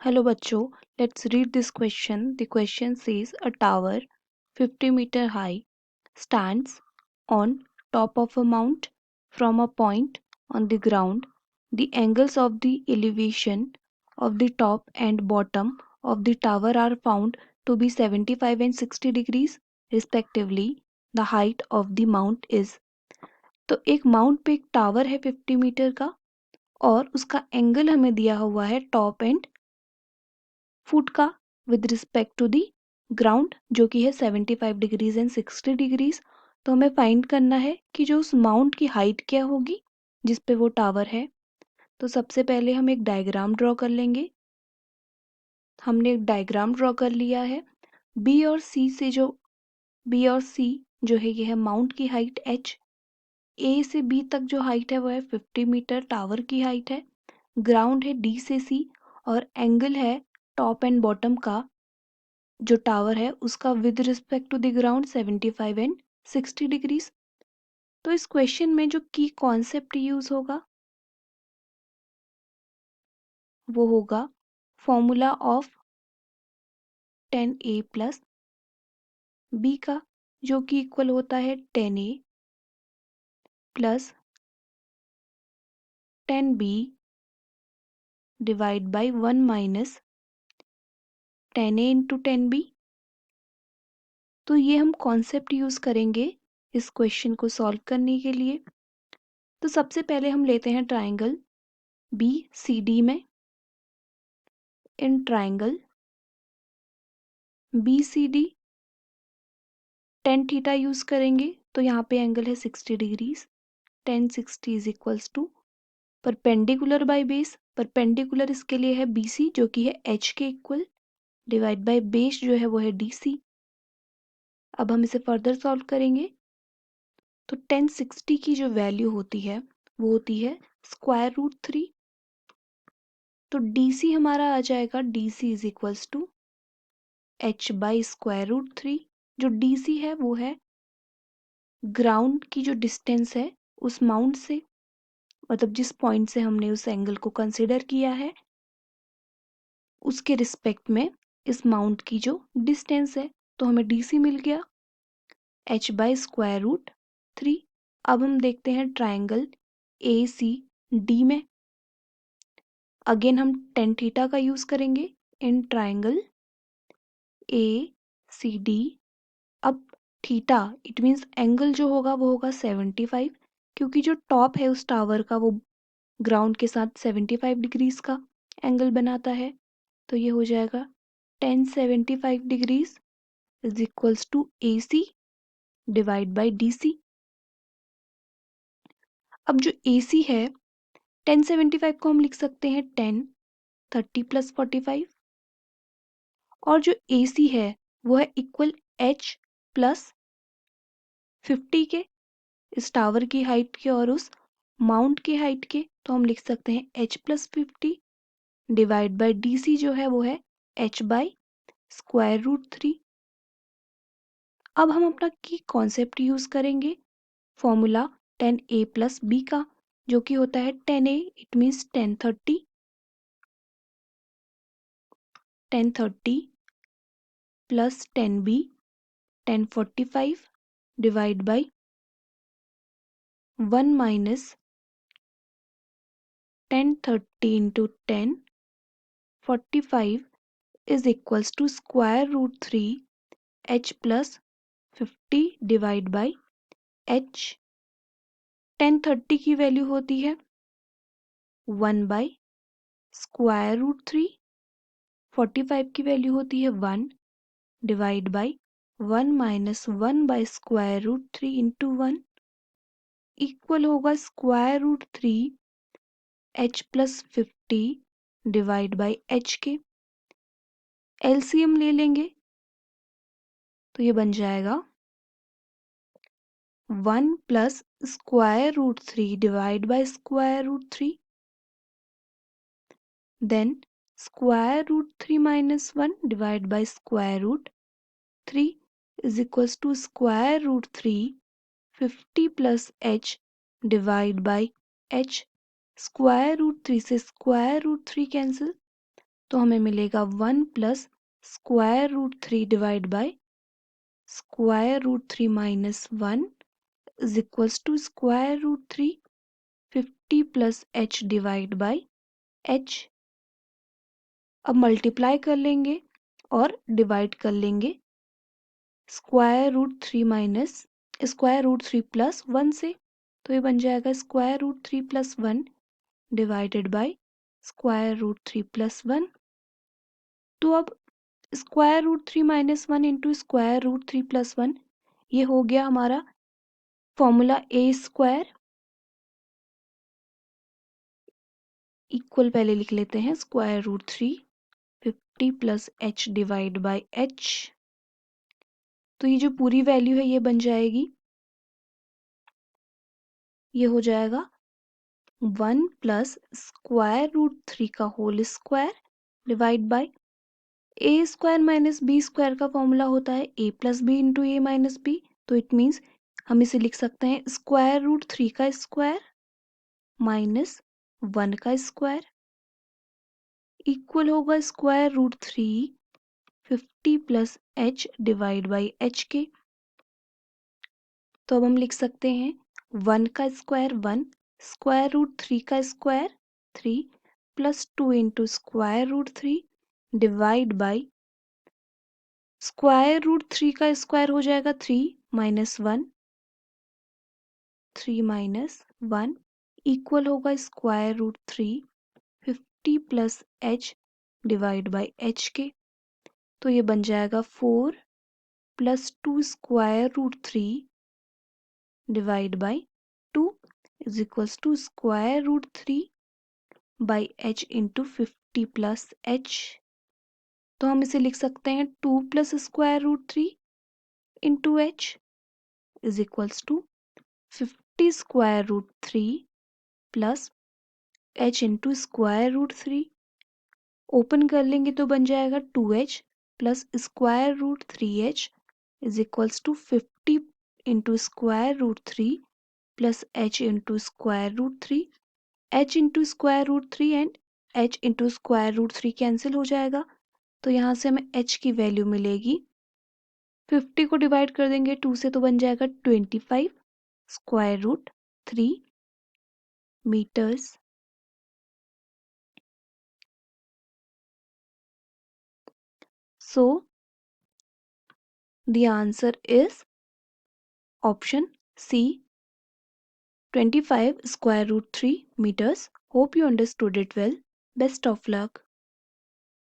Hello bachcho, let's read this question. The question says a tower 50-meter high stands on top of a mount from a point on the ground. The angles of the elevation of the top and bottom of the tower are found to be 75 and 60 degrees respectively. The height of the mount is। तो एक mount पे एक tower है 50 metre का और उसका angle हमें दिया हुआ है टॉप एंड फुट का with respect to the ground जो कि है 75 डिग्रीज एंड 60 डिग्रीज। तो हमें फाइंड करना है कि जो उस माउंट की हाइट क्या होगी जिस पे वो टावर है। तो सबसे पहले हम एक डायग्राम ड्रॉ कर लेंगे। हमने एक डायग्राम ड्रॉ कर लिया है। बी और सी जो है ये है माउंट की हाइट एच। ए से बी तक जो हाइट है वो है 50 मीटर टावर की हाइट है। ग्राउंड है डी से सी और एंगल है टॉप एंड बॉटम का जो टावर है उसका with respect to the ground 75 and 60 degrees. तो इस क्वेश्चन में जो की कॉन्सेप्ट यूज होगा वो होगा formula of 10a plus B का जो कि इक्वल होता है 10a plus 10b divide by 1 minus 10a into 10b। तो ये हम कॉन्सेप्ट यूज करेंगे इस क्वेश्चन को सॉल्व करने के लिए। तो सबसे पहले हम लेते हैं ट्राइंगल बी सी डी में। In triangle B C D tan theta use करेंगे तो यहाँ पे एंगल है 60 degrees. 1060 is equals to perpendicular by base. Perpendicular इसके लिए है BC जो कि है H के इक्वल डिवाइड बाय बेस जो है वो है DC। अब हम इसे फर्दर सॉल्व करेंगे तो 1060 की जो वैल्यू होती है वो होती है स्क्वायर रूट 3। तो DC हमारा आ जाएगा DC is equals to H by square root 3। जो DC है वो है ग्राउंड की जो डिस्टेंस है उस माउंट से, मतलब जिस पॉइंट से हमने उस एंगल को कंसिडर किया है उसके रिस्पेक्ट में इस माउंट की जो डिस्टेंस है। तो हमें DC मिल गया H बाई स्क्वायर रूट 3। अब हम देखते हैं ट्राइंगल ACD में। अगेन हम टेन थीटा का यूज करेंगे इन ट्राइंगल ACD। अब थीटा इट मीन्स एंगल जो होगा वो होगा 75 क्योंकि जो टॉप है उस टावर का वो ग्राउंड के साथ 75 डिग्रीज का एंगल बनाता है। तो ये हो जाएगा 1075 degrees is equals to AC divide by DC। अब जो AC है 1075 को हम लिख सकते हैं 10 30 प्लस 45 और जो AC है वो है इक्वल H प्लस 50 के इस टावर की हाइट के और उस माउंट की हाइट के। तो हम लिख सकते हैं H plus 50 divide by DC जो है वो है H बाई स्क्वायर रूट 3। अब हम अपना की कॉन्सेप्ट यूज करेंगे फॉर्मूला 10a प्लस बी का जो कि होता है 10a it means 1030 plus 10b 1045 divide by 1 minus 1030 into 1045 is equals to square root 3 h plus 50 divide by h। 1030 की वैल्यू होती है 1 बाई स्क्वायर रूट 3। 45 की वैल्यू होती है 1 divide by 1 minus 1 by square root 3 into 1 equal होगा square root 3 h plus 50 divide by h के। LCM ले लेंगे तो ये बन जाएगा 1 plus square root 3 divide by square root 3 then square root 3 minus 1 divide by square root 3 is equals to square root 3 50 plus h divide by h। Square root 3 से square root 3 cancel तो हमें मिलेगा 1 plus square root 3 divide by square root 3 minus 1 is equals to square root 3 50 plus h divide by h। अब multiply कर लेंगे और divide कर लेंगे square root 3 minus square root 3 plus 1 से, तो ये बन जाएगा square root 3 plus 1 divided by square root 3 plus 1। तो अब square root 3 minus 1 into square root 3 plus 1, ये हो गया हमारा फॉर्मूला ए स्क्वायर इक्वल, पहले लिख लेते हैं square root 3 50 plus h divide by h। तो ये जो पूरी वैल्यू है ये बन जाएगी, ये हो जाएगा 1 प्लस स्क्वायर रूट 3 का whole square divide by A square minus B square का फॉर्मूला होता है A plus B into A minus B. तो इट मीन्स हम इसे लिख सकते हैं स्क्वायर रूट 3 का स्क्वायर माइनस 1 का स्क्वायर इक्वल होगा square root 3 50 plus h divide by h के। तो अब हम लिख सकते हैं 1 का स्क्वायर 1, स्क्वायर रूट 3 का square 3 plus 2 into square root 3 divide by square root 3 का स्क्वायर हो जाएगा 3 माइनस 1, 3 माइनस 1 इक्वल होगा square root 3 50 plus h divide by h के। तो ये बन जाएगा 4 plus 2 square root 3 divide by 2 is equals to square root 3 by h into 50 plus h। तो हम इसे लिख सकते हैं 2 plus square root 3 into h is equals to 50 square root 3 plus h into square root 3। Open कर लेंगे तो बन जाएगा 2h plus square root 3h is equals to 50 into square root 3 plus h into square root 3। h into square root 3 and h into square root 3 cancel हो जाएगा, तो यहाँ से हमें h की वैल्यू मिलेगी 50 को डिवाइड कर देंगे 2 से तो बन जाएगा 25 square root 3 metres. So the answer is option C, 25 square root 3 meters. Hope you understood it well. Best of luck.